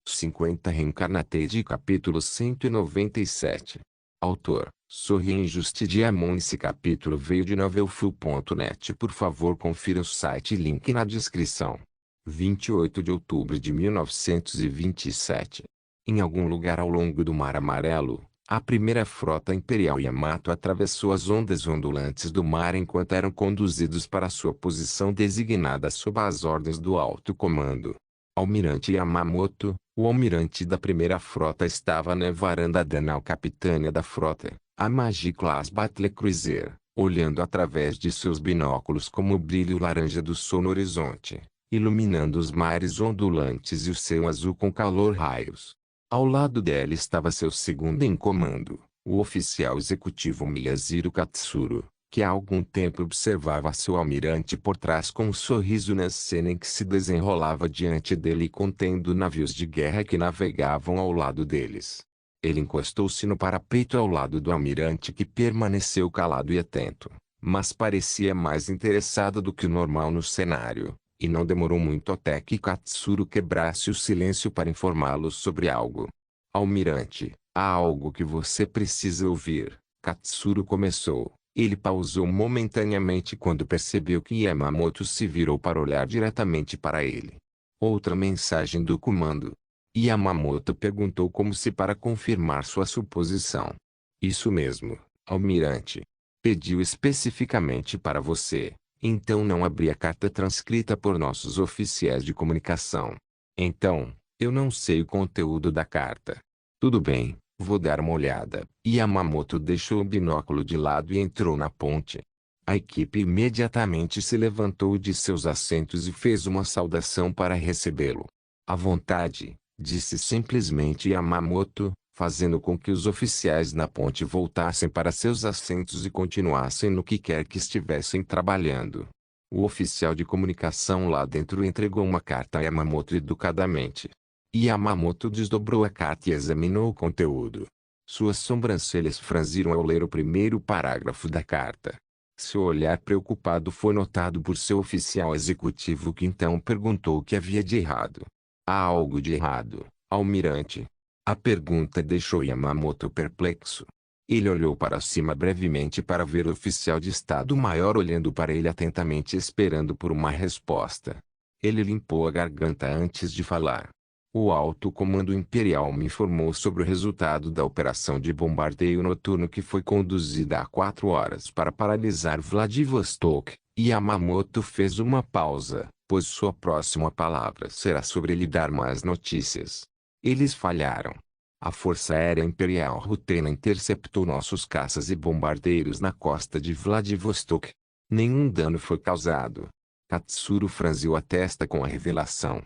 50 Reincarnated capítulo 197. Autor, Sorrien Justidiamon. Esse capítulo veio de novelfull.net. Por favor confira o site, link na descrição. 28 de outubro de 1927. Em algum lugar ao longo do Mar Amarelo, a primeira frota imperial Yamato atravessou as ondas ondulantes do mar enquanto eram conduzidos para sua posição designada sob as ordens do alto comando. Almirante Yamamoto, o almirante da primeira frota, estava na varanda da nau capitânia da frota, a Magi Class Battle Cruiser, olhando através de seus binóculos como o brilho laranja do sol no horizonte, iluminando os mares ondulantes e o céu azul com calor-raios. Ao lado dela estava seu segundo em comando, o oficial executivo Miyaziro Katsuro, que há algum tempo observava seu almirante por trás com um sorriso na cena em que se desenrolava diante dele, contendo navios de guerra que navegavam ao lado deles. Ele encostou-se no parapeito ao lado do almirante, que permaneceu calado e atento, mas parecia mais interessado do que o normal no cenário, e não demorou muito até que Katsuro quebrasse o silêncio para informá-lo sobre algo. Almirante, há algo que você precisa ouvir, Katsuro começou. Ele pausou momentaneamente quando percebeu que Yamamoto se virou para olhar diretamente para ele. Outra mensagem do comando? Yamamoto perguntou como se para confirmar sua suposição. Isso mesmo, almirante. Pediu especificamente para você, então não abri a carta transcrita por nossos oficiais de comunicação. Então, eu não sei o conteúdo da carta. Tudo bem. Vou dar uma olhada. Yamamoto deixou o binóculo de lado e entrou na ponte. A equipe imediatamente se levantou de seus assentos e fez uma saudação para recebê-lo. À vontade, disse simplesmente Yamamoto, fazendo com que os oficiais na ponte voltassem para seus assentos e continuassem no que quer que estivessem trabalhando. O oficial de comunicação lá dentro entregou uma carta a Yamamoto educadamente. Yamamoto desdobrou a carta e examinou o conteúdo. Suas sobrancelhas franziram ao ler o primeiro parágrafo da carta. Seu olhar preocupado foi notado por seu oficial executivo, que então perguntou o que havia de errado. Há algo de errado, almirante? A pergunta deixou Yamamoto perplexo. Ele olhou para cima brevemente para ver o oficial de Estado-Maior olhando para ele atentamente, esperando por uma resposta. Ele limpou a garganta antes de falar. O alto comando imperial me informou sobre o resultado da operação de bombardeio noturno que foi conduzida há 4 horas para paralisar Vladivostok. Yamamoto fez uma pausa, pois sua próxima palavra será sobre lhe dar mais notícias. Eles falharam. A Força Aérea Imperial Rutena interceptou nossos caças e bombardeiros na costa de Vladivostok. Nenhum dano foi causado. Katsuro franziu a testa com a revelação.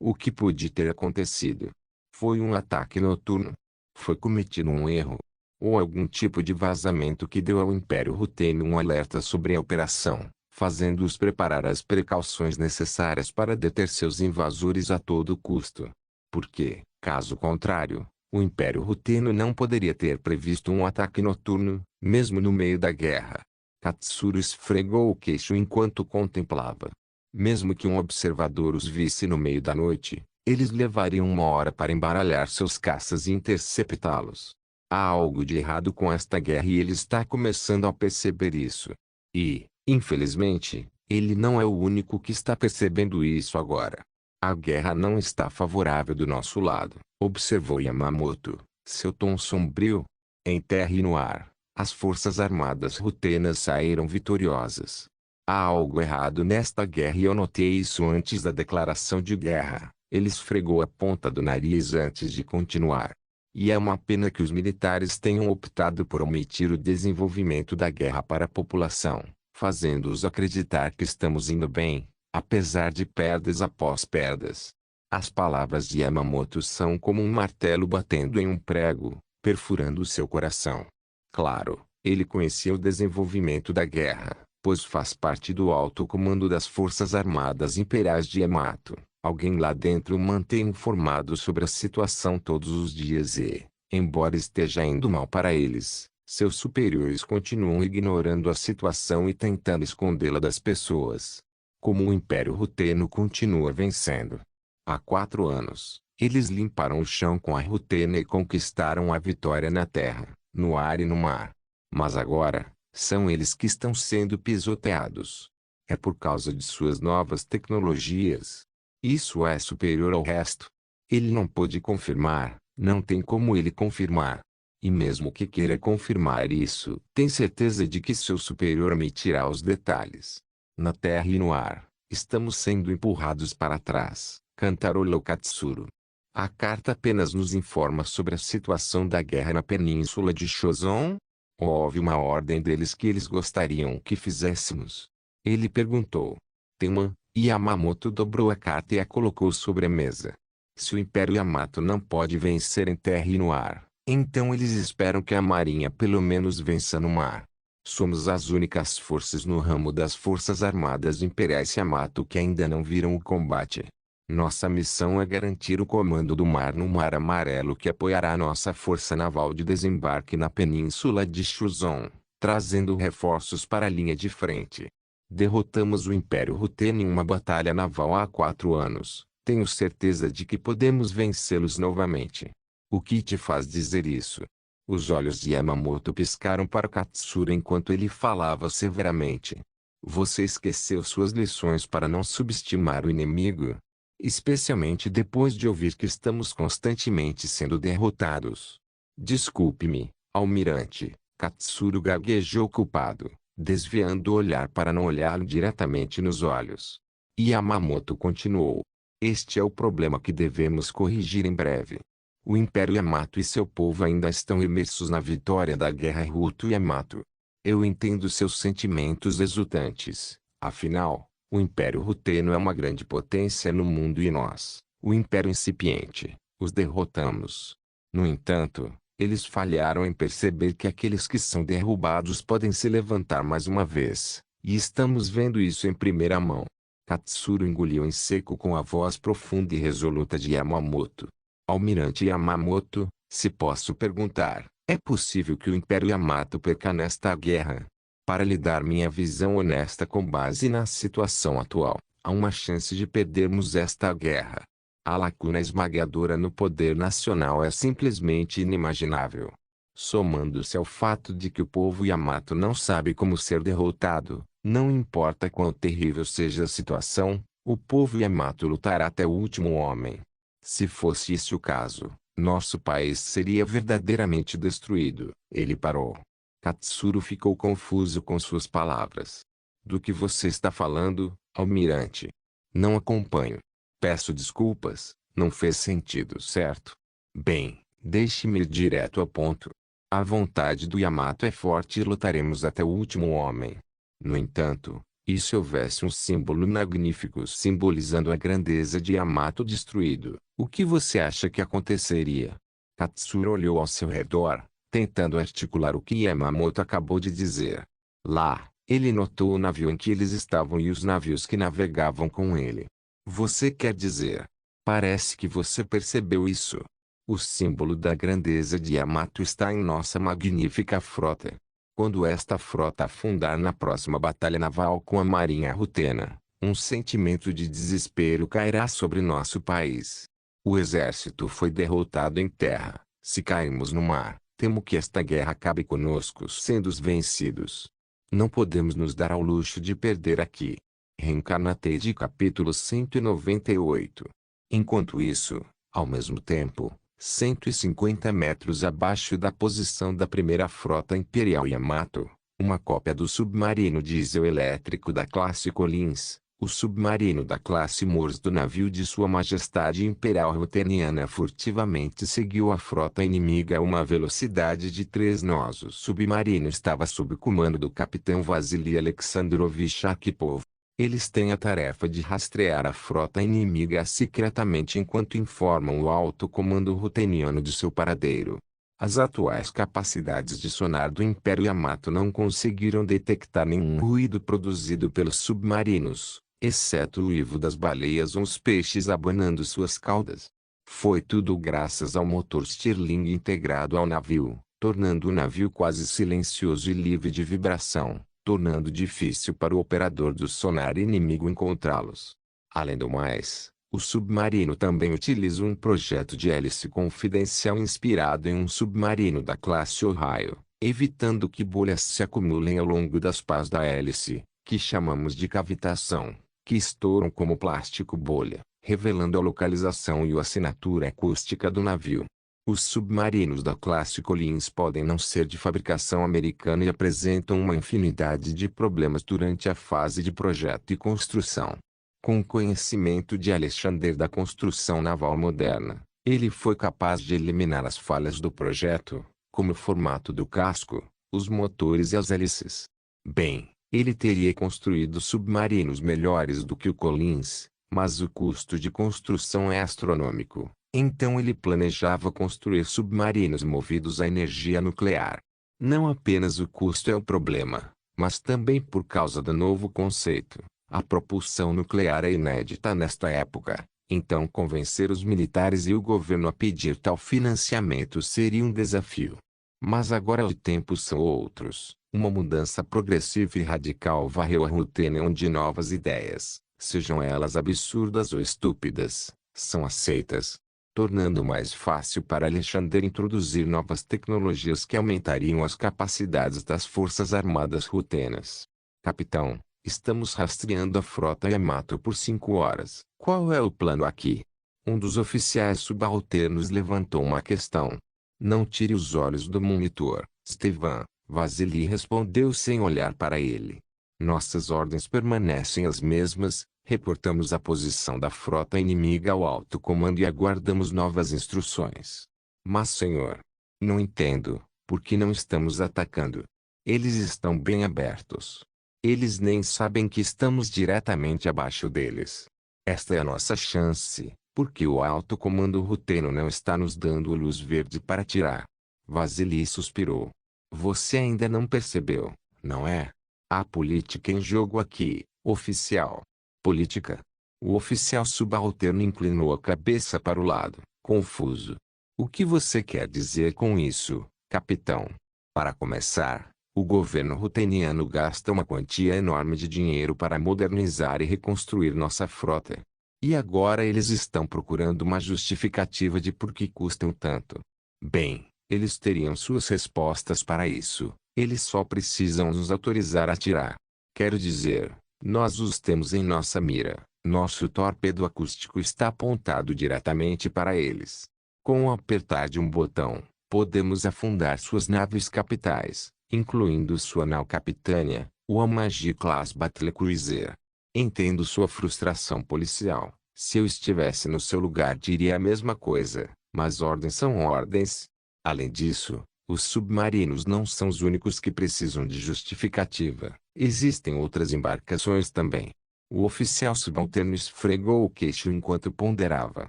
O que pode ter acontecido? Foi um ataque noturno? Foi cometido um erro? Ou algum tipo de vazamento que deu ao Império Ruteno um alerta sobre a operação, fazendo-os preparar as precauções necessárias para deter seus invasores a todo custo? Porque, caso contrário, o Império Ruteno não poderia ter previsto um ataque noturno, mesmo no meio da guerra. Katsuro esfregou o queixo enquanto contemplava. Mesmo que um observador os visse no meio da noite, eles levariam 1 hora para embaralhar seus caças e interceptá-los. Há algo de errado com esta guerra e ele está começando a perceber isso. E, infelizmente, ele não é o único que está percebendo isso agora. A guerra não está favorável do nosso lado, observou Yamamoto, seu tom sombrio. Em terra e no ar, as forças armadas rutenas saíram vitoriosas. Há algo errado nesta guerra e eu notei isso antes da declaração de guerra. Ele esfregou a ponta do nariz antes de continuar. E é uma pena que os militares tenham optado por omitir o desenvolvimento da guerra para a população, fazendo-os acreditar que estamos indo bem, apesar de perdas após perdas. As palavras de Yamamoto são como um martelo batendo em um prego, perfurando seu coração. Claro, ele conhecia o desenvolvimento da guerra, pois faz parte do alto comando das Forças Armadas Imperiais de Yamato. Alguém lá dentro o mantém informado sobre a situação todos os dias e, embora esteja indo mal para eles, seus superiores continuam ignorando a situação e tentando escondê-la das pessoas. Como o Império Ruteno continua vencendo. Há 4 anos, Eles limparam o chão com a rutena e conquistaram a vitória na terra, no ar e no mar. Mas agora, são eles que estão sendo pisoteados. É por causa de suas novas tecnologias. Isso é superior ao resto. Ele não pôde confirmar, não tem como ele confirmar. E mesmo que queira confirmar isso, tem certeza de que seu superior omitirá os detalhes. Na terra e no ar, estamos sendo empurrados para trás, cantarolou Katsuro. A carta apenas nos informa sobre a situação da guerra na península de Choson. Houve uma ordem deles que eles gostariam que fizéssemos. Ele perguntou. Tenma, Yamamoto dobrou a carta e a colocou sobre a mesa. Se o Império Yamato não pode vencer em terra e no ar, então eles esperam que a Marinha pelo menos vença no mar. Somos as únicas forças no ramo das Forças Armadas Imperiais Yamato que ainda não viram o combate. Nossa missão é garantir o comando do mar no Mar Amarelo que apoiará nossa força naval de desembarque na península de Chuzon, trazendo reforços para a linha de frente. Derrotamos o Império Ruten em uma batalha naval há 4 anos. Tenho certeza de que podemos vencê-los novamente. O que te faz dizer isso? Os olhos de Yamamoto piscaram para Katsura enquanto ele falava severamente. Você esqueceu suas lições para não subestimar o inimigo? Especialmente depois de ouvir que estamos constantemente sendo derrotados. Desculpe-me, almirante, Katsura gaguejou culpado, desviando o olhar para não olhá-lo diretamente nos olhos. Yamamoto continuou. Este é o problema que devemos corrigir em breve. O Império Yamato e seu povo ainda estão imersos na vitória da guerra Hutu-Yamato. Eu entendo seus sentimentos exultantes, afinal, o Império Ruteno é uma grande potência no mundo e nós, o Império incipiente, os derrotamos. No entanto, eles falharam em perceber que aqueles que são derrubados podem se levantar mais uma vez, e estamos vendo isso em primeira mão. Katsuro engoliu em seco com a voz profunda e resoluta de Yamamoto. Almirante Yamamoto, se posso perguntar, é possível que o Império Yamato perca nesta guerra? Para lhe dar minha visão honesta com base na situação atual, há uma chance de perdermos esta guerra. A lacuna esmagadora no poder nacional é simplesmente inimaginável. Somando-se ao fato de que o povo Yamato não sabe como ser derrotado, não importa quão terrível seja a situação, o povo Yamato lutará até o último homem. Se fosse esse o caso, nosso país seria verdadeiramente destruído. Ele parou. Katsuro ficou confuso com suas palavras. Do que você está falando, almirante? Não acompanho. Peço desculpas, não fez sentido, certo? Bem, deixe-me ir direto ao ponto. A vontade do Yamato é forte e lutaremos até o último homem. No entanto, e se houvesse um símbolo magnífico simbolizando a grandeza de Yamato destruído, o que você acha que aconteceria? Katsura olhou ao seu redor, tentando articular o que Yamamoto acabou de dizer. Lá, ele notou o navio em que eles estavam e os navios que navegavam com ele. Você quer dizer? Parece que você percebeu isso. O símbolo da grandeza de Yamato está em nossa magnífica frota. Quando esta frota afundar na próxima batalha naval com a Marinha Rutena, um sentimento de desespero cairá sobre nosso país. O exército foi derrotado em terra. Se cairmos no mar, temo que esta guerra acabe conosco sendo os vencidos. Não podemos nos dar ao luxo de perder aqui. Reencarnate capítulo 198. Enquanto isso, ao mesmo tempo, 150 metros abaixo da posição da primeira frota imperial Yamato, uma cópia do submarino diesel elétrico da classe Collins, o submarino da classe Morse do navio de Sua Majestade Imperial Ruteniana furtivamente seguiu a frota inimiga a uma velocidade de 3 nós. O submarino estava sob o comando do capitão Vasily Alexandrovich Arkhipov. Eles têm a tarefa de rastrear a frota inimiga secretamente enquanto informam o alto comando ruteniano de seu paradeiro. As atuais capacidades de sonar do Império Yamato não conseguiram detectar nenhum ruído produzido pelos submarinos, exceto o uivo das baleias ou os peixes abanando suas caudas. Foi tudo graças ao motor Stirling integrado ao navio, tornando o navio quase silencioso e livre de vibração, tornando difícil para o operador do sonar inimigo encontrá-los. Além do mais, O submarino também utiliza um projeto de hélice confidencial inspirado em um submarino da classe Ohio, evitando que bolhas se acumulem ao longo das pás da hélice, que chamamos de cavitação, que estouram como plástico bolha, revelando a localização e a assinatura acústica do navio. Os submarinos da classe Collins podem não ser de fabricação americana e apresentam uma infinidade de problemas durante a fase de projeto e construção. Com o conhecimento de Alexander da construção naval moderna, ele foi capaz de eliminar as falhas do projeto, como o formato do casco, os motores e as hélices. Bem, ele teria construído submarinos melhores do que o Collins, mas o custo de construção é astronômico, então ele planejava construir submarinos movidos a energia nuclear. Não apenas o custo é o problema, mas também por causa do novo conceito. A propulsão nuclear é inédita nesta época, então convencer os militares e o governo a pedir tal financiamento seria um desafio. Mas agora os tempos são outros. Uma mudança progressiva e radical varreu a rotina onde novas ideias, sejam elas absurdas ou estúpidas, são aceitas, tornando mais fácil para Alexander introduzir novas tecnologias que aumentariam as capacidades das forças armadas rutenas. Capitão, estamos rastreando a frota Yamato por 5 horas. Qual é o plano aqui? Um dos oficiais subalternos levantou uma questão. Não tire os olhos do monitor, Stevan, Vasily respondeu sem olhar para ele. Nossas ordens permanecem as mesmas, reportamos a posição da frota inimiga ao alto comando e aguardamos novas instruções. Mas senhor, não entendo, por que não estamos atacando? Eles estão bem abertos. Eles nem sabem que estamos diretamente abaixo deles. Esta é a nossa chance, porque o alto comando ruteno não está nos dando luz verde para atirar. Vasily suspirou. Você ainda não percebeu, não é? Há política em jogo aqui, oficial. Política? O oficial subalterno inclinou a cabeça para o lado, confuso. O que você quer dizer com isso, capitão? Para começar, o governo ruteniano gasta uma quantia enorme de dinheiro para modernizar e reconstruir nossa frota. E agora eles estão procurando uma justificativa de por que custam tanto. Bem, eles teriam suas respostas para isso. Eles só precisam nos autorizar a atirar. Quero dizer, nós os temos em nossa mira. Nosso torpedo acústico está apontado diretamente para eles. Com o apertar de um botão, podemos afundar suas naves capitais, incluindo sua nau capitânia, o Amagi Class Battlecruiser. Entendo sua frustração policial. Se eu estivesse no seu lugar diria a mesma coisa, mas ordens são ordens. Além disso, os submarinos não são os únicos que precisam de justificativa. Existem outras embarcações também. O oficial subalterno esfregou o queixo enquanto ponderava.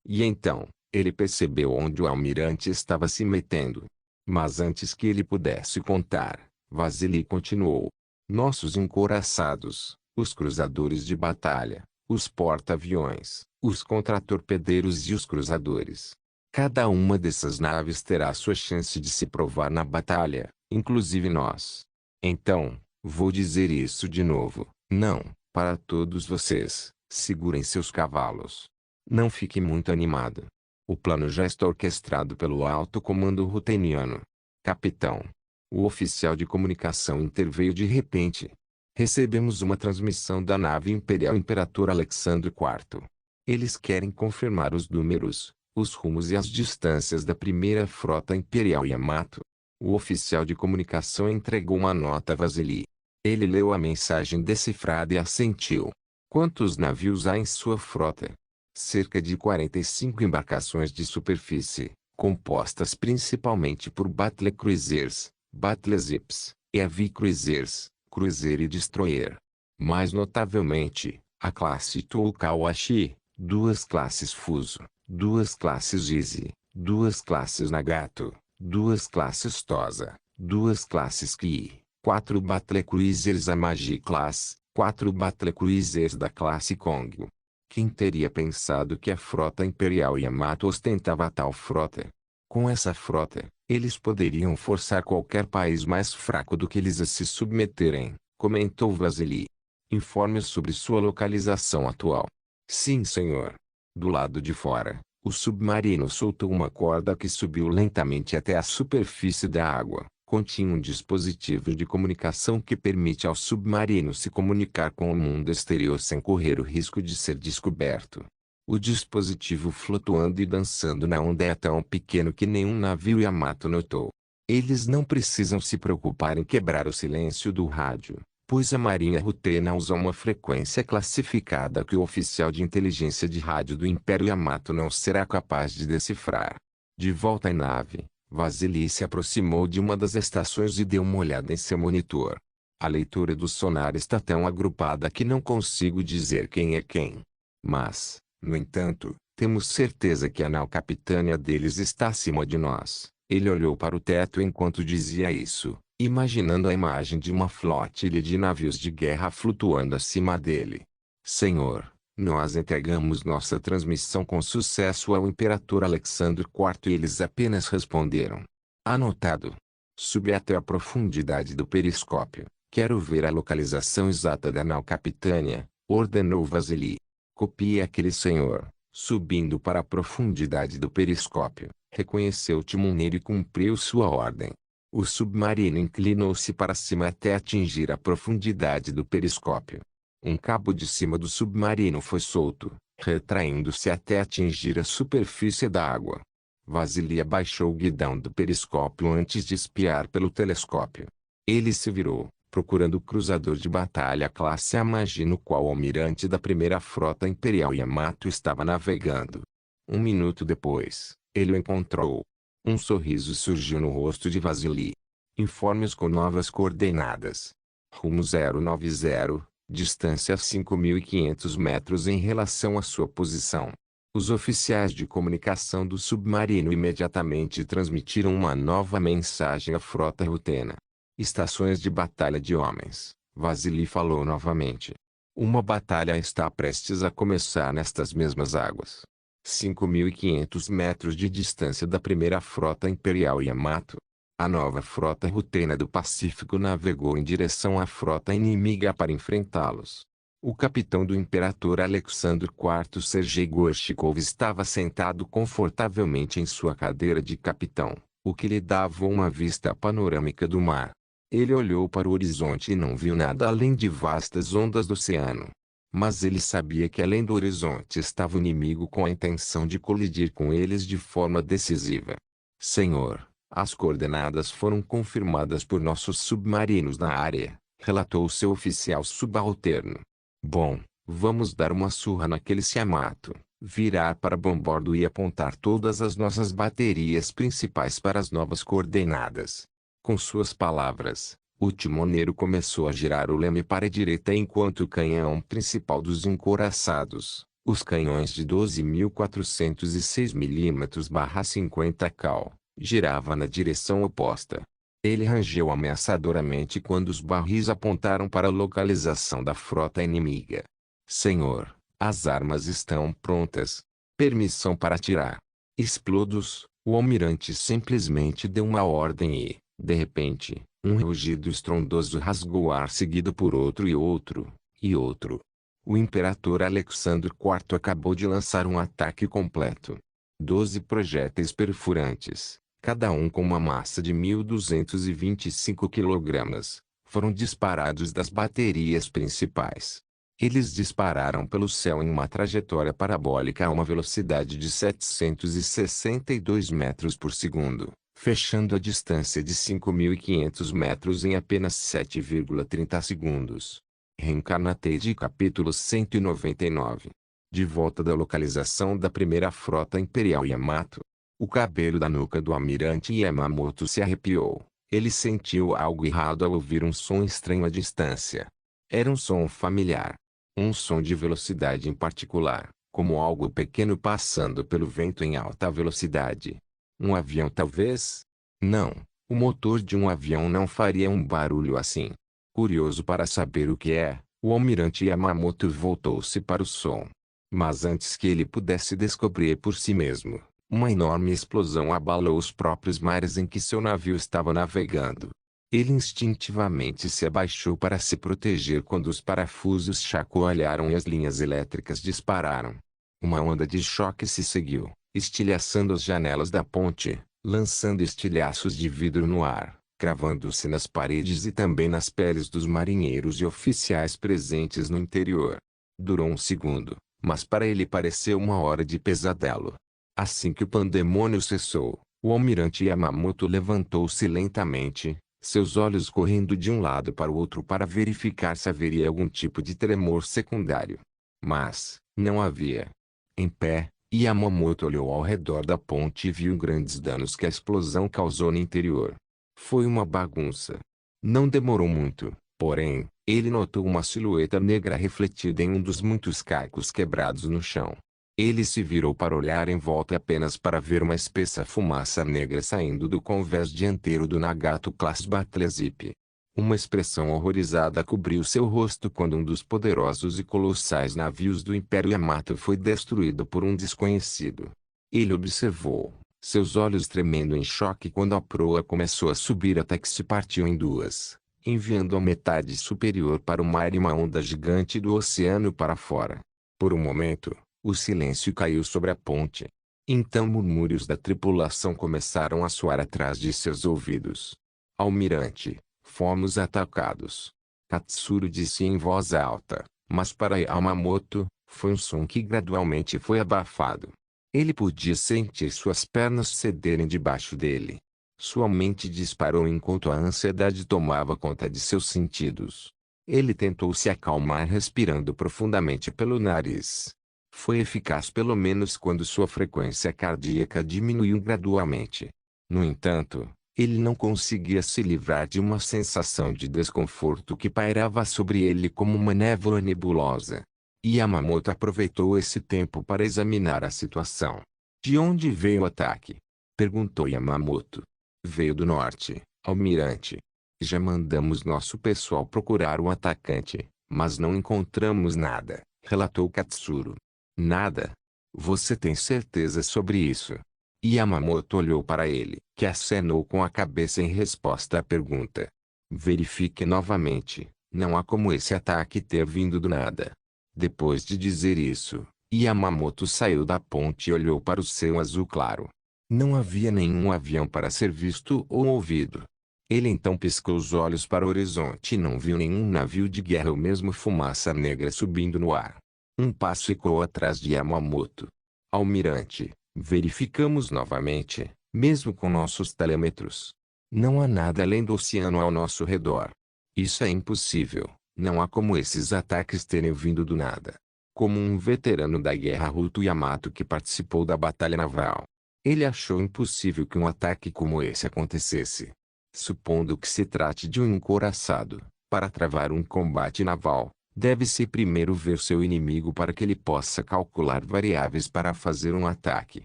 E então, ele percebeu onde o almirante estava se metendo. Mas antes que ele pudesse contar, Vasily continuou. Nossos encouraçados, os cruzadores de batalha, os porta-aviões, os contratorpedeiros e os cruzadores. Cada uma dessas naves terá sua chance de se provar na batalha, inclusive nós. Então, vou dizer isso de novo. Não, para todos vocês, segurem seus cavalos. Não fique muito animado. O plano já está orquestrado pelo alto comando ruteniano. Capitão. O oficial de comunicação interveio de repente. Recebemos uma transmissão da nave imperial Imperator Alexandre IV. Eles querem confirmar os números, os rumos e as distâncias da primeira frota imperial Yamato. O oficial de comunicação entregou uma nota a Vasily. Ele leu a mensagem decifrada e assentiu. Quantos navios há em sua frota? Cerca de 45 embarcações de superfície, compostas principalmente por battlecruisers, battleships, heavy cruisers, cruiser e destroyer. Mais notavelmente, a classe Tokawashi, 2 classes Fuso, 2 classes Easy, 2 classes Nagato, 2 classes Tosa, 2 classes Ki, 4 battlecruisers Amagi Class, 4 battlecruisers da classe Kongo. Quem teria pensado que a frota imperial Yamato ostentava tal frota? Com essa frota, eles poderiam forçar qualquer país mais fraco do que eles a se submeterem, comentou Vasily. Informe sobre sua localização atual. Sim, senhor. Do lado de fora, o submarino soltou uma corda que subiu lentamente até a superfície da água. Continha um dispositivo de comunicação que permite ao submarino se comunicar com o mundo exterior sem correr o risco de ser descoberto. O dispositivo flutuando e dançando na onda é tão pequeno que nenhum navio Yamato notou. Eles não precisam se preocupar em quebrar o silêncio do rádio, pois a Marinha Rutena usa uma frequência classificada que o oficial de inteligência de rádio do Império Yamato não será capaz de decifrar. De volta à nave, Vasily se aproximou de uma das estações e deu uma olhada em seu monitor. A leitura do sonar está tão agrupada que não consigo dizer quem é quem. Mas, no entanto, temos certeza que a nau capitânia deles está acima de nós. Ele olhou para o teto enquanto dizia isso, imaginando a imagem de uma flotilha de navios de guerra flutuando acima dele. Senhor, nós entregamos nossa transmissão com sucesso ao Imperador Alexandre IV e eles apenas responderam: anotado. Subi até a profundidade do periscópio. Quero ver a localização exata da nau capitânia, ordenou Vasily. Copie aquele senhor. Subindo para a profundidade do periscópio, reconheceu o timoneiro e cumpriu sua ordem. O submarino inclinou-se para cima até atingir a profundidade do periscópio. Um cabo de cima do submarino foi solto, retraindo-se até atingir a superfície da água. Vasily abaixou o guidão do periscópio antes de espiar pelo telescópio. Ele se virou, procurando o cruzador de batalha classe Amagi no qual o almirante da primeira frota imperial Yamato estava navegando. Um minuto depois, ele o encontrou. Um sorriso surgiu no rosto de Vasily. Informes com novas coordenadas. Rumo 090, distância 5.500 metros em relação à sua posição. Os oficiais de comunicação do submarino imediatamente transmitiram uma nova mensagem à frota rutena. Estações de batalha de homens, Vasily falou novamente. Uma batalha está prestes a começar nestas mesmas águas. 5.500 metros de distância da primeira frota imperial Yamato. A nova frota rutena do Pacífico navegou em direção à frota inimiga para enfrentá-los. O capitão do Imperador Alexandre IV Sergei Gorshikov estava sentado confortavelmente em sua cadeira de capitão, o que lhe dava uma vista panorâmica do mar. Ele olhou para o horizonte e não viu nada além de vastas ondas do oceano. Mas ele sabia que além do horizonte estava o inimigo com a intenção de colidir com eles de forma decisiva. Senhor, as coordenadas foram confirmadas por nossos submarinos na área, relatou seu oficial subalterno. Bom, vamos dar uma surra naquele Yamato, virar para bombordo e apontar todas as nossas baterias principais para as novas coordenadas. Com suas palavras, o timoneiro começou a girar o leme para a direita enquanto o canhão principal dos encouraçados, os canhões de 12.406 mm/50 cal, girava na direção oposta. Ele rangeu ameaçadoramente quando os barris apontaram para a localização da frota inimiga. Senhor, as armas estão prontas. Permissão para atirar. Explodos. O almirante simplesmente deu uma ordem e, de repente, um rugido estrondoso rasgou o ar seguido por outro e outro, e outro. O Imperador Alexandre IV acabou de lançar um ataque completo. 12 projéteis perfurantes, cada um com uma massa de 1.225 kg, foram disparados das baterias principais. Eles dispararam pelo céu em uma trajetória parabólica a uma velocidade de 762 metros por segundo, fechando a distância de 5.500 metros em apenas 7,30 segundos. Reencarnated capítulo 199. De volta da localização da primeira frota imperial Yamato, o cabelo da nuca do almirante Yamamoto se arrepiou. Ele sentiu algo errado ao ouvir um som estranho à distância. Era um som familiar. Um som de velocidade em particular, como algo pequeno passando pelo vento em alta velocidade. Um avião talvez? Não, o motor de um avião não faria um barulho assim. Curioso para saber o que é, o almirante Yamamoto voltou-se para o som. Mas antes que ele pudesse descobrir por si mesmo, uma enorme explosão abalou os próprios mares em que seu navio estava navegando. Ele instintivamente se abaixou para se proteger quando os parafusos chacoalharam e as linhas elétricas dispararam. Uma onda de choque se seguiu, estilhaçando as janelas da ponte, lançando estilhaços de vidro no ar, cravando-se nas paredes e também nas peles dos marinheiros e oficiais presentes no interior. Durou um segundo, mas para ele pareceu uma hora de pesadelo. Assim que o pandemônio cessou, o almirante Yamamoto levantou-se lentamente, seus olhos correndo de um lado para o outro para verificar se haveria algum tipo de tremor secundário. Mas, não havia. Em pé, Yamamoto olhou ao redor da ponte e viu grandes danos que a explosão causou no interior. Foi uma bagunça. Não demorou muito, porém, ele notou uma silhueta negra refletida em um dos muitos cacos quebrados no chão. Ele se virou para olhar em volta apenas para ver uma espessa fumaça negra saindo do convés dianteiro do Nagato Class Battleship. Uma expressão horrorizada cobriu seu rosto quando um dos poderosos e colossais navios do Império Yamato foi destruído por um desconhecido. Ele observou, seus olhos tremendo em choque quando a proa começou a subir até que se partiu em duas, enviando a metade superior para o mar e uma onda gigante do oceano para fora. Por um momento, o silêncio caiu sobre a ponte. Então murmúrios da tripulação começaram a soar atrás de seus ouvidos. Almirante, fomos atacados. Katsuro disse em voz alta, mas para Yamamoto, foi um som que gradualmente foi abafado. Ele podia sentir suas pernas cederem debaixo dele. Sua mente disparou enquanto a ansiedade tomava conta de seus sentidos. Ele tentou se acalmar respirando profundamente pelo nariz. Foi eficaz pelo menos quando sua frequência cardíaca diminuiu gradualmente. No entanto, ele não conseguia se livrar de uma sensação de desconforto que pairava sobre ele como uma névoa nebulosa. Yamamoto aproveitou esse tempo para examinar a situação. De onde veio o ataque? Perguntou Yamamoto. Veio do norte, almirante. Já mandamos nosso pessoal procurar o atacante, mas não encontramos nada, relatou Katsuro. Nada? Você tem certeza sobre isso? Yamamoto olhou para ele, que acenou com a cabeça em resposta à pergunta. Verifique novamente, não há como esse ataque ter vindo do nada. Depois de dizer isso, Yamamoto saiu da ponte e olhou para o céu azul claro. Não havia nenhum avião para ser visto ou ouvido. Ele então piscou os olhos para o horizonte e não viu nenhum navio de guerra ou mesmo fumaça negra subindo no ar. Um passo ecoou atrás de Yamamoto. Almirante, verificamos novamente, mesmo com nossos telêmetros. Não há nada além do oceano ao nosso redor. Isso é impossível, não há como esses ataques terem vindo do nada. Como um veterano da guerra Ruto Yamato que participou da batalha naval, ele achou impossível que um ataque como esse acontecesse. Supondo que se trate de um encouraçado, para travar um combate naval, deve-se primeiro ver seu inimigo para que ele possa calcular variáveis para fazer um ataque.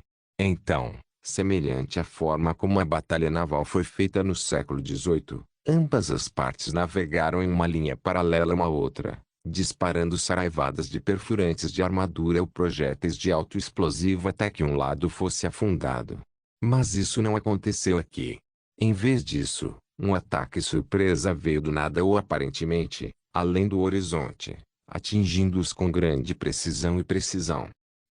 Então, semelhante à forma como a batalha naval foi feita no século XVIII, ambas as partes navegaram em uma linha paralela uma à outra, disparando saraivadas de perfurantes de armadura ou projéteis de alto explosivo até que um lado fosse afundado. Mas isso não aconteceu aqui. Em vez disso, um ataque surpresa veio do nada ou aparentemente, além do horizonte, atingindo-os com grande precisão.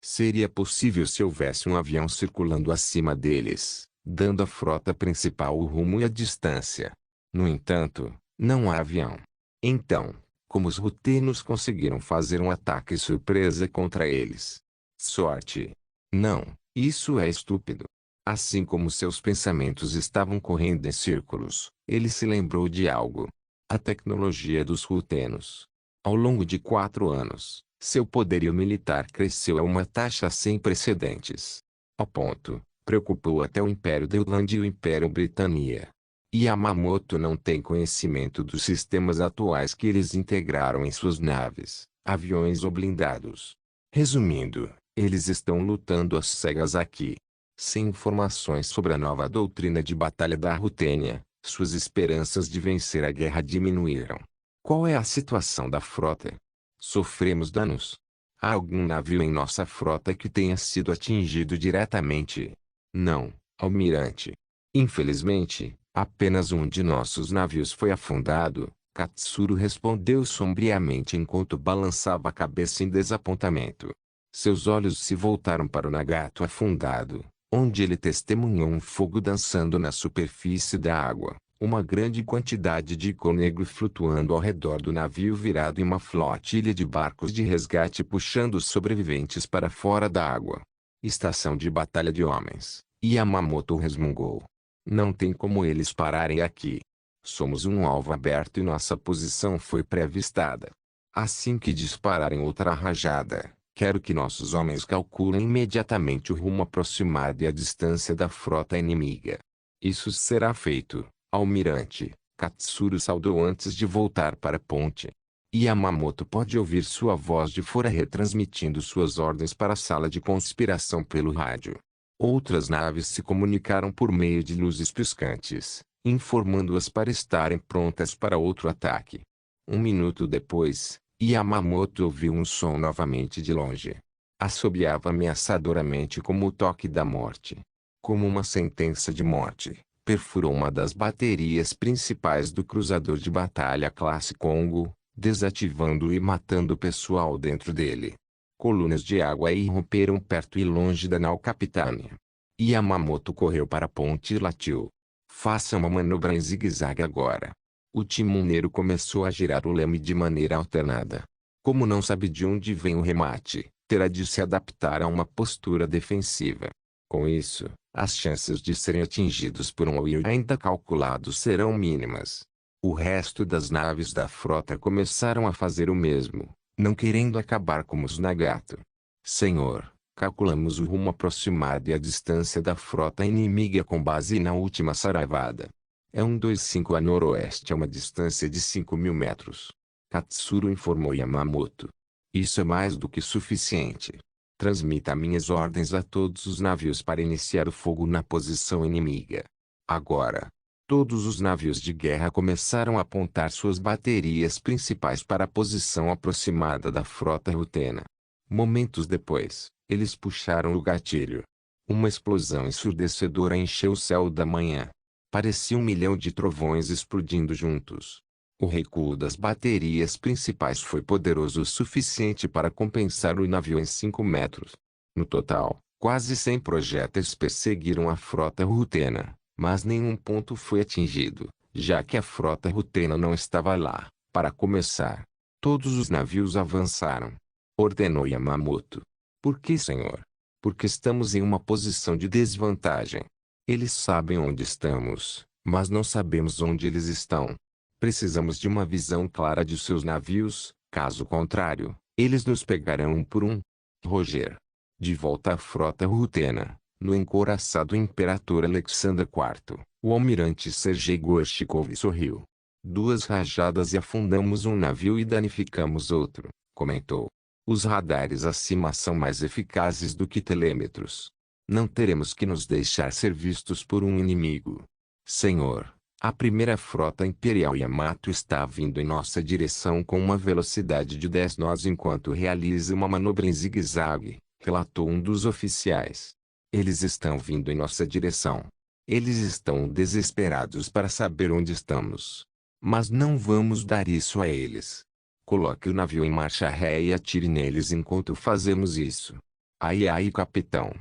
Seria possível se houvesse um avião circulando acima deles, dando à frota principal o rumo e a distância. No entanto, não há avião. Então, como os rutenos conseguiram fazer um ataque surpresa contra eles? Sorte? Não, isso é estúpido. Assim como seus pensamentos estavam correndo em círculos, ele se lembrou de algo. A tecnologia dos rutenos. Ao longo de 4 anos, seu poderio militar cresceu a uma taxa sem precedentes. Ao ponto, preocupou até o Império Deutland e o Império Britânia. Yamamoto não tem conhecimento dos sistemas atuais que eles integraram em suas naves, aviões ou blindados. Resumindo, eles estão lutando às cegas aqui. Sem informações sobre a nova doutrina de batalha da Rutênia, suas esperanças de vencer a guerra diminuíram. Qual é a situação da frota? Sofremos danos? Há algum navio em nossa frota que tenha sido atingido diretamente? Não, almirante. Infelizmente, apenas um de nossos navios foi afundado, Katsuro respondeu sombriamente enquanto balançava a cabeça em desapontamento. Seus olhos se voltaram para o Nagato afundado, onde ele testemunhou um fogo dançando na superfície da água, uma grande quantidade de ícor negro flutuando ao redor do navio virado e uma flotilha de barcos de resgate puxando os sobreviventes para fora da água. Estação de batalha de homens, Yamamoto resmungou. Não tem como eles pararem aqui. Somos um alvo aberto e nossa posição foi pré-avistada. Assim que dispararem outra rajada, quero que nossos homens calculem imediatamente o rumo aproximado e a distância da frota inimiga. Isso será feito, almirante, Katsuro saudou antes de voltar para a ponte. Yamamoto pode ouvir sua voz de fora retransmitindo suas ordens para a sala de conspiração pelo rádio. Outras naves se comunicaram por meio de luzes piscantes, informando-as para estarem prontas para outro ataque. Um minuto depois, Yamamoto ouviu um som novamente de longe. Assobiava ameaçadoramente como o toque da morte. Como uma sentença de morte, perfurou uma das baterias principais do cruzador de batalha classe Congo, desativando e matando o pessoal dentro dele. Colunas de água irromperam perto e longe da nau Capitânia. Yamamoto correu para a ponte e latiu. Faça uma manobra em zigue-zague agora. O timoneiro começou a girar o leme de maneira alternada. Como não sabe de onde vem o remate, terá de se adaptar a uma postura defensiva. Com isso, as chances de serem atingidos por um wheel ainda calculados serão mínimas. O resto das naves da frota começaram a fazer o mesmo, não querendo acabar como os Nagato. Senhor, calculamos o rumo aproximado e a distância da frota inimiga com base na última saraivada. É 125 a noroeste a uma distância de 5.000 metros. Katsuro informou Yamamoto. Isso é mais do que suficiente. Transmita minhas ordens a todos os navios para iniciar o fogo na posição inimiga. Agora. Todos os navios de guerra começaram a apontar suas baterias principais para a posição aproximada da frota rutena. Momentos depois, eles puxaram o gatilho. Uma explosão ensurdecedora encheu o céu da manhã. Parecia 1.000.000 de trovões explodindo juntos. O recuo das baterias principais foi poderoso o suficiente para compensar o navio em 5 metros. No total, quase 100 projéteis perseguiram a frota rutena. Mas nenhum ponto foi atingido, já que a frota rutena não estava lá. Para começar, todos os navios avançaram. Ordenou Yamamoto. Por que, senhor? Porque estamos em uma posição de desvantagem. Eles sabem onde estamos, mas não sabemos onde eles estão. Precisamos de uma visão clara de seus navios, caso contrário, eles nos pegarão um por um. Roger. De volta à frota rutena. No encouraçado imperador Alexandre IV, o almirante Sergei Gorshikov sorriu. 2 rajadas e afundamos um navio e danificamos outro, comentou. Os radares acima são mais eficazes do que telêmetros. Não teremos que nos deixar ser vistos por um inimigo. Senhor, a primeira frota imperial Yamato está vindo em nossa direção com uma velocidade de 10 nós enquanto realiza uma manobra em zigue-zague, relatou um dos oficiais. Eles estão vindo em nossa direção. Eles estão desesperados para saber onde estamos. Mas não vamos dar isso a eles. Coloque o navio em marcha ré e atire neles enquanto fazemos isso. Ai ai, capitão.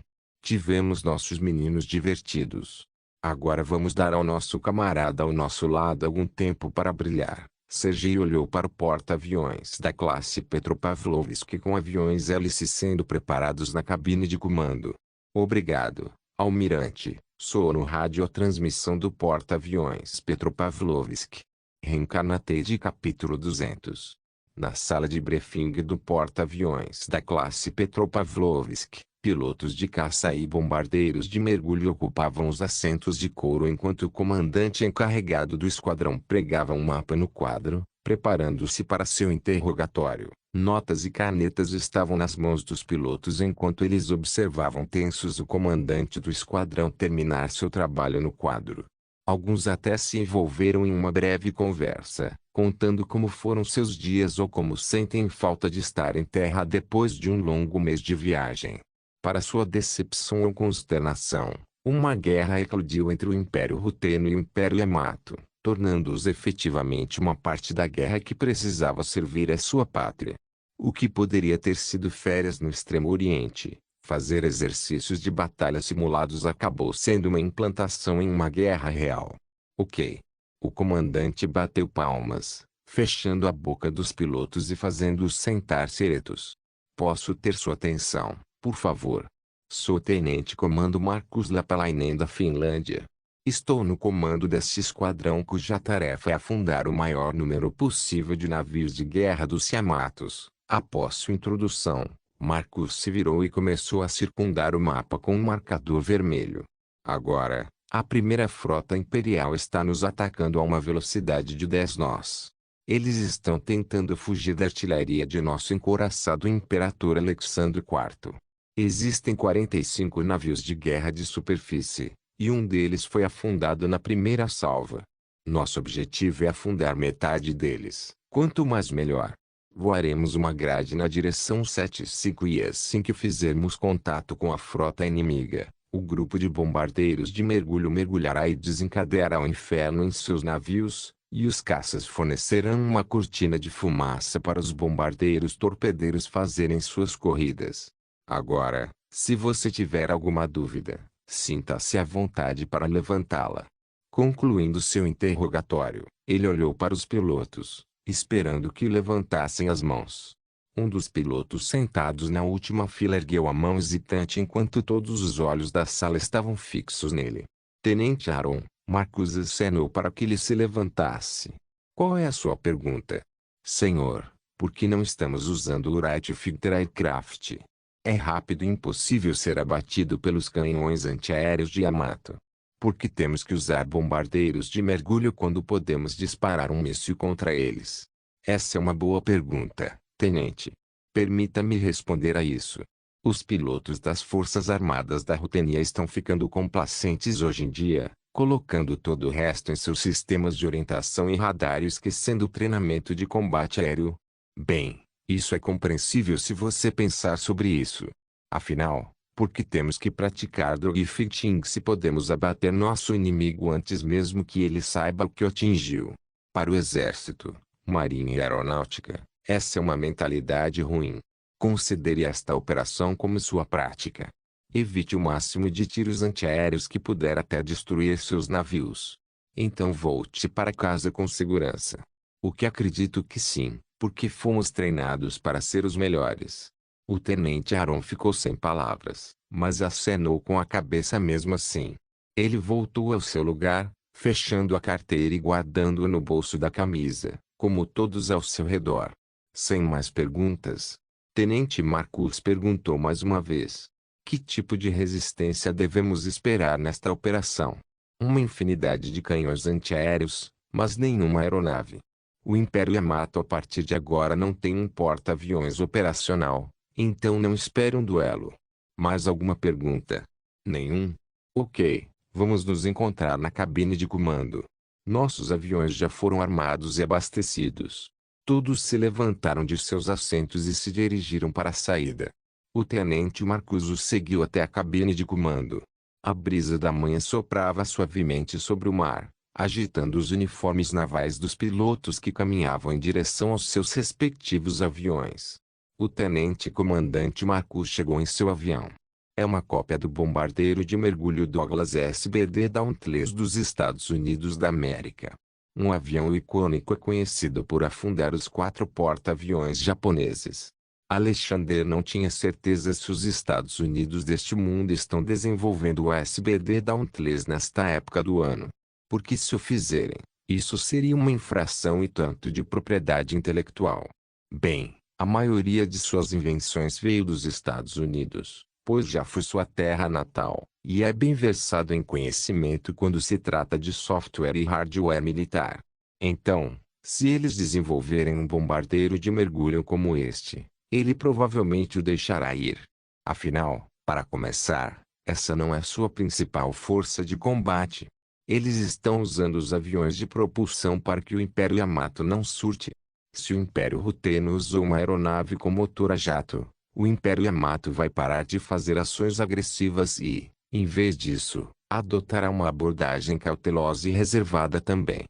Tivemos nossos meninos divertidos. Agora vamos dar ao nosso camarada ao nosso lado algum tempo para brilhar. Sergei olhou para o porta-aviões da classe Petropavlovsk com aviões hélice sendo preparados na cabine de comando. Obrigado, almirante, soou no rádio a transmissão do porta-aviões Petropavlovsk. Reencarnate capítulo 200. Na sala de briefing do porta-aviões da classe Petropavlovsk, pilotos de caça e bombardeiros de mergulho ocupavam os assentos de couro enquanto o comandante encarregado do esquadrão pregava um mapa no quadro, preparando-se para seu interrogatório. Notas e canetas estavam nas mãos dos pilotos enquanto eles observavam tensos o comandante do esquadrão terminar seu trabalho no quadro. Alguns até se envolveram em uma breve conversa, contando como foram seus dias ou como sentem falta de estar em terra depois de um longo mês de viagem. Para sua decepção ou consternação, uma guerra eclodiu entre o Império Ruteno e o Império Yamato, tornando-os efetivamente uma parte da guerra que precisava servir à sua pátria. O que poderia ter sido férias no Extremo Oriente, fazer exercícios de batalha simulados acabou sendo uma implantação em uma guerra real. Ok. O comandante bateu palmas, fechando a boca dos pilotos e fazendo-os sentar-se eretos. Posso ter sua atenção, por favor? Sou Tenente Comando Markus Lapalainen da Finlândia. Estou no comando deste esquadrão cuja tarefa é afundar o maior número possível de navios de guerra dos Yamatos. Após sua introdução, Markus se virou e começou a circundar o mapa com um marcador vermelho. Agora, a primeira frota imperial está nos atacando a uma velocidade de 10 nós. Eles estão tentando fugir da artilharia de nosso encouraçado Imperador Alexandre IV. Existem 45 navios de guerra de superfície, e um deles foi afundado na primeira salva. Nosso objetivo é afundar metade deles, quanto mais melhor. Voaremos uma grade na direção 75 e assim que fizermos contato com a frota inimiga, o grupo de bombardeiros de mergulho mergulhará e desencadeará o inferno em seus navios, e os caças fornecerão uma cortina de fumaça para os bombardeiros torpedeiros fazerem suas corridas. Agora, se você tiver alguma dúvida, sinta-se à vontade para levantá-la. Concluindo seu interrogatório, ele olhou para os pilotos, esperando que levantassem as mãos. Um dos pilotos sentados na última fila ergueu a mão hesitante enquanto todos os olhos da sala estavam fixos nele. Tenente Aaron, Markus acenou para que ele se levantasse. Qual é a sua pergunta? Senhor, por que não estamos usando o Wright Fighter Aircraft? É rápido e impossível ser abatido pelos canhões antiaéreos de Yamato. Por que temos que usar bombardeiros de mergulho quando podemos disparar um míssil contra eles? Essa é uma boa pergunta, tenente. Permita-me responder a isso. Os pilotos das Forças Armadas da Rutenia estão ficando complacentes hoje em dia, colocando todo o resto em seus sistemas de orientação e radar e esquecendo o treinamento de combate aéreo. Bem, isso é compreensível se você pensar sobre isso. Afinal, por que temos que praticar dogfighting se podemos abater nosso inimigo antes mesmo que ele saiba o que o atingiu? Para o Exército, Marinha e Aeronáutica, essa é uma mentalidade ruim. Considere esta operação como sua prática. Evite o máximo de tiros antiaéreos que puder até destruir seus navios. Então volte para casa com segurança. O que acredito que sim, porque fomos treinados para ser os melhores. O tenente Aaron ficou sem palavras, mas acenou com a cabeça mesmo assim. Ele voltou ao seu lugar, fechando a carteira e guardando-a no bolso da camisa, como todos ao seu redor. Sem mais perguntas, Tenente Markus perguntou mais uma vez. Que tipo de resistência devemos esperar nesta operação? Uma infinidade de canhões antiaéreos, mas nenhuma aeronave. O Império Yamato a partir de agora não tem um porta-aviões operacional, então não espere um duelo. Mais alguma pergunta? Nenhum? Ok, vamos nos encontrar na cabine de comando. Nossos aviões já foram armados e abastecidos. Todos se levantaram de seus assentos e se dirigiram para a saída. O tenente Markus os seguiu até a cabine de comando. A brisa da manhã soprava suavemente sobre o mar, agitando os uniformes navais dos pilotos que caminhavam em direção aos seus respectivos aviões. O tenente-comandante Markus chegou em seu avião. É uma cópia do bombardeiro de mergulho Douglas SBD Dauntless dos Estados Unidos da América. Um avião icônico é conhecido por afundar os 4 porta-aviões japoneses. Alexander não tinha certeza se os Estados Unidos deste mundo estão desenvolvendo o SBD Dauntless nesta época do ano. Porque se o fizerem, isso seria uma infração e tanto de propriedade intelectual. Bem, a maioria de suas invenções veio dos Estados Unidos, pois já foi sua terra natal, e é bem versado em conhecimento quando se trata de software e hardware militar. Então, se eles desenvolverem um bombardeiro de mergulho como este, ele provavelmente o deixará ir. Afinal, para começar, essa não é sua principal força de combate. Eles estão usando os aviões de propulsão para que o Império Yamato não surte. Se o Império Ruteno usou uma aeronave com motor a jato, o Império Yamato vai parar de fazer ações agressivas e, em vez disso, adotará uma abordagem cautelosa e reservada também.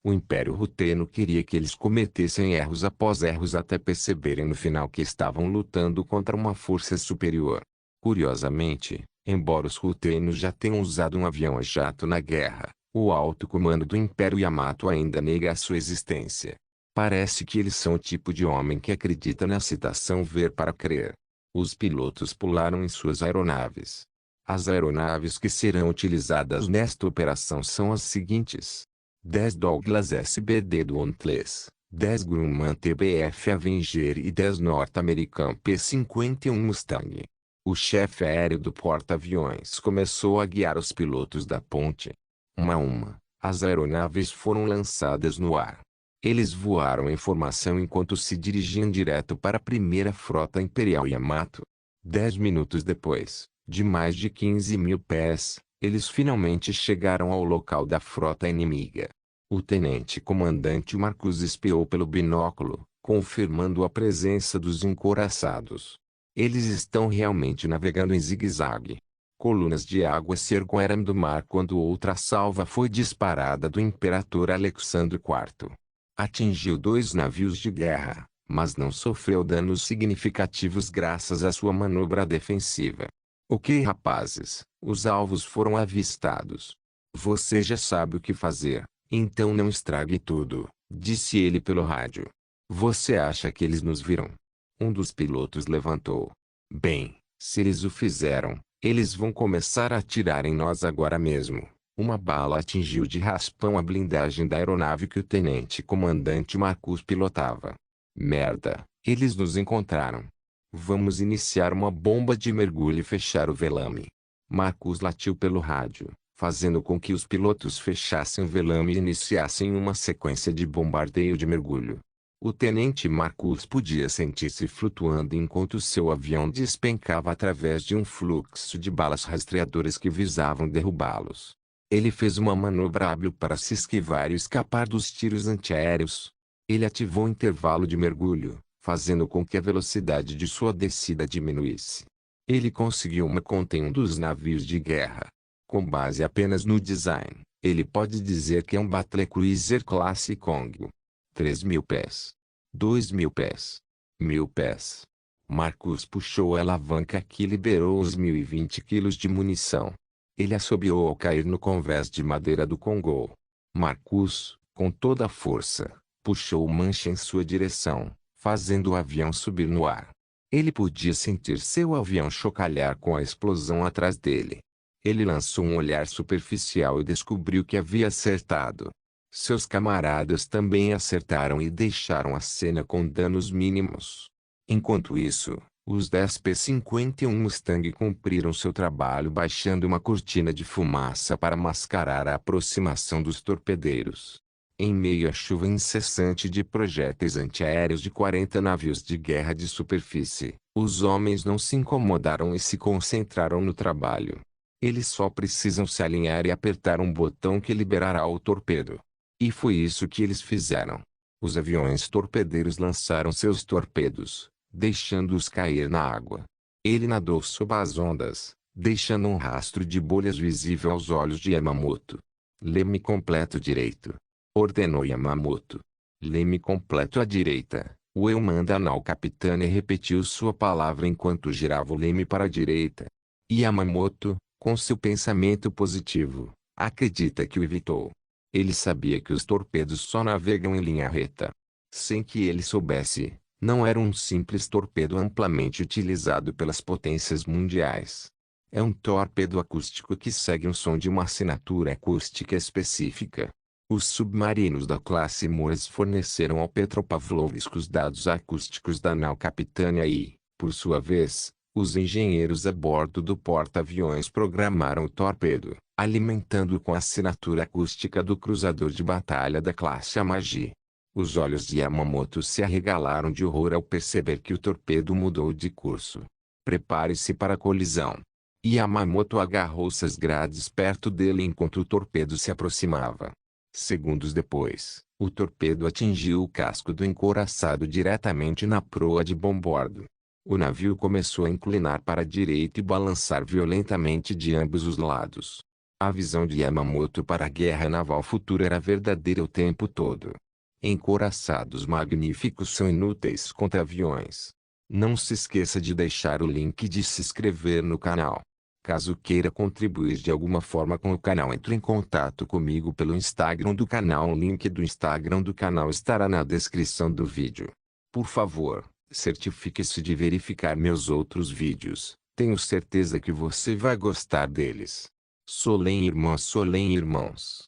O Império Ruteno queria que eles cometessem erros após erros até perceberem no final que estavam lutando contra uma força superior. Curiosamente, embora os Rutenos já tenham usado um avião a jato na guerra, o alto comando do Império Yamato ainda nega a sua existência. Parece que eles são o tipo de homem que acredita na citação ver para crer. Os pilotos pularam em suas aeronaves. As aeronaves que serão utilizadas nesta operação são as seguintes: 10 Douglas SBD Dauntless, 10 Grumman TBF Avenger e 10 norte-americano P-51 Mustang. O chefe aéreo do porta-aviões começou a guiar os pilotos da ponte. Uma a uma, as aeronaves foram lançadas no ar. Eles voaram em formação enquanto se dirigiam direto para a primeira frota imperial Yamato. 10 minutos depois, de mais de 15.000 pés, eles finalmente chegaram ao local da frota inimiga. O tenente-comandante Marcus espiou pelo binóculo, confirmando a presença dos encouraçados. Eles estão realmente navegando em zigue-zague. Colunas de água se ergueram do mar quando outra salva foi disparada do imperador Alexandre IV. Atingiu 2 navios de guerra, mas não sofreu danos significativos graças à sua manobra defensiva. Ok, rapazes, os alvos foram avistados. Você já sabe o que fazer, então não estrague tudo, disse ele pelo rádio. Você acha que eles nos viram? Um dos pilotos levantou. Bem, se eles o fizeram, eles vão começar a atirar em nós agora mesmo. Uma bala atingiu de raspão a blindagem da aeronave que o tenente-comandante Marcus pilotava. Merda, eles nos encontraram. Vamos iniciar uma bomba de mergulho e fechar o velame. Marcus latiu pelo rádio, fazendo com que os pilotos fechassem o velame e iniciassem uma sequência de bombardeio de mergulho. O tenente Marcus podia sentir-se flutuando enquanto seu avião despencava através de um fluxo de balas rastreadoras que visavam derrubá-los. Ele fez uma manobra hábil para se esquivar e escapar dos tiros antiaéreos. Ele ativou o intervalo de mergulho, fazendo com que a velocidade de sua descida diminuísse. Ele conseguiu uma conta em um dos navios de guerra. Com base apenas no design, ele pode dizer que é um Battlecruiser classe Congo. 3.000 pés. 2.000 pés. 1.000 pés. Marcus puxou a alavanca que liberou os 1.020 quilos de munição. Ele assobiou ao cair no convés de madeira do Congo. Marcus, com toda a força, puxou o manche em sua direção, fazendo o avião subir no ar. Ele podia sentir seu avião chocalhar com a explosão atrás dele. Ele lançou um olhar superficial e descobriu que havia acertado. Seus camaradas também acertaram e deixaram a cena com danos mínimos. Enquanto isso, os 10 P-51 Mustang cumpriram seu trabalho baixando uma cortina de fumaça para mascarar a aproximação dos torpedeiros. Em meio à chuva incessante de projéteis antiaéreos de 40 navios de guerra de superfície, os homens não se incomodaram e se concentraram no trabalho. Eles só precisam se alinhar e apertar um botão que liberará o torpedo. E foi isso que eles fizeram. Os aviões torpedeiros lançaram seus torpedos, deixando-os cair na água. Ele nadou sob as ondas, deixando um rastro de bolhas visível aos olhos de Yamamoto. Leme completo direito, ordenou Yamamoto. Leme completo à direita. O eu manda nau capitane repetiu sua palavra enquanto girava o leme para a direita. Yamamoto, com seu pensamento positivo, acredita que o evitou. Ele sabia que os torpedos só navegam em linha reta. Sem que ele soubesse, não era um simples torpedo amplamente utilizado pelas potências mundiais. É um torpedo acústico que segue um som de uma assinatura acústica específica. Os submarinos da classe Morse forneceram ao Petropavlovsk os dados acústicos da nau Capitânia e, por sua vez, os engenheiros a bordo do porta-aviões programaram o torpedo, alimentando-o com a assinatura acústica do cruzador de batalha da classe Amagi. Os olhos de Yamamoto se arregalaram de horror ao perceber que o torpedo mudou de curso. Prepare-se para a colisão. Yamamoto agarrou-se às grades perto dele enquanto o torpedo se aproximava. Segundos depois, o torpedo atingiu o casco do encouraçado diretamente na proa de bombordo. O navio começou a inclinar para a direita e balançar violentamente de ambos os lados. A visão de Yamamoto para a guerra naval futura era verdadeira o tempo todo. Encouraçados magníficos são inúteis contra aviões. Não se esqueça de deixar o link e de se inscrever no canal. Caso queira contribuir de alguma forma com o canal, entre em contato comigo pelo Instagram do canal. O link do Instagram do canal estará na descrição do vídeo. Por favor, certifique-se de verificar meus outros vídeos. Tenho certeza que você vai gostar deles. Solem irmãs, Solem irmãos.